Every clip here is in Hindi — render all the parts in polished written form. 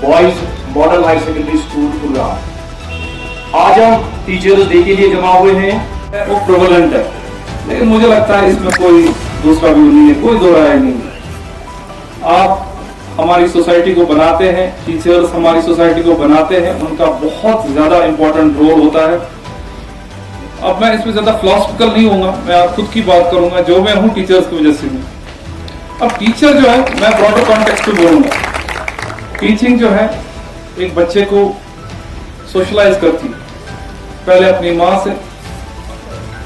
Boys model higher secondary school Gurgaon. आज हम टीचर्स डे के लिए जमा हुए हैं, वो प्रेवलेंट है, लेकिन मुझे लगता है इसमें कोई दूसरा व्यू नहीं है, कोई दो राय नहीं है। आप हमारी सोसाइटी को बनाते हैं, टीचर्स हमारी सोसाइटी को बनाते हैं, उनका बहुत ज्यादा इंपॉर्टेंट रोल होता है। अब मैं इसमें ज्यादा फिलोसफिकल नहीं होऊंगा, मैं खुद की बात करूंगा, जो मैं हूं टीचर्स की वजह से हूं। अब टीचर जो है, मैं ब्रॉडर कॉन्टेक्स्ट में बोलूंगा, टीचिंग जो है एक बच्चे को सोशलाइज करती है, पहले अपनी माँ से,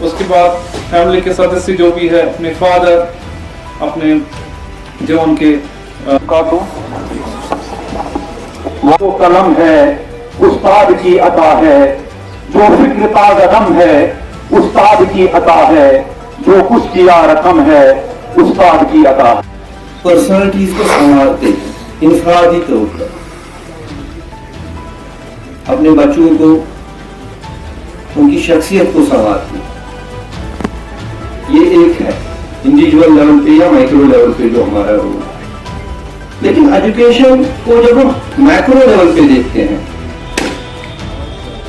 उसके बाद फैमिली के सदस्य जो भी है, अपने फादर, अपने जो उनके काटो, वो कलम है उस्ताद की अता है, जो फिक्र ताज़म है उस्ताद की अता है, जो कुछ किया रकम है उस्ताद की अता है। पर्सनालिटीज को संवारते इंफरादी तौर पर अपने बच्चों को, उनकी शख्सियत को संवारते, ये एक है इंडिविजुअल लेवल पे या माइक्रो लेवल पे जो हमारा रोल है। लेकिन एजुकेशन को जब हम मैक्रो लेवल पे देखते हैं,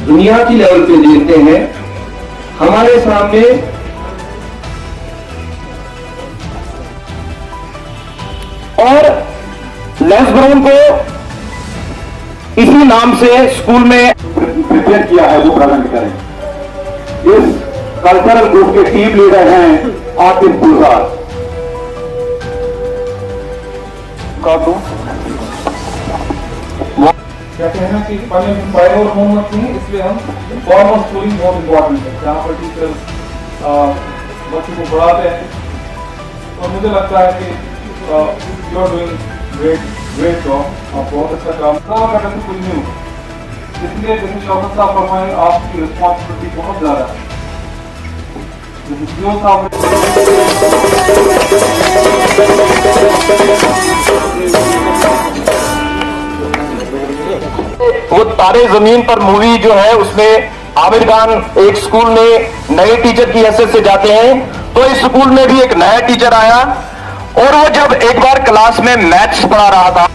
दुनिया की लेवल पे देखते हैं, हमारे सामने और लेस्ब्रोन को इसी नाम से स्कूल में प्रेजेंट किया है, वो प्रेजेंट करें। इस कल्चरल ग्रुप के टीम लीडर हैं आतिफ गुलजार। क्या कहना कि पहले बायो और होमवर्क नहीं, इसलिए हम फॉर्मल स्कूलिंग बहुत इंपॉर्टेंट है, जहाँ पर टीचर्स बच्चों को पढ़ाते हैं। और मुझे लगता है कि you are doing great job, आप बहुत अच्छा काम करने से कुछ नहीं हो। इसलिए जैसे शौकत साहब फरमाए, आपकी रिस्पॉन्सिबिलिटी बहुत ज़्यादा है। वो तारे जमीन पर मूवी जो है, उसमें आमिर खान एक स्कूल में नए टीचर की हैसियत से जाते हैं, तो इस स्कूल में भी एक नया टीचर आया और वो जब एक बार क्लास में मैथ्स पढ़ा रहा था,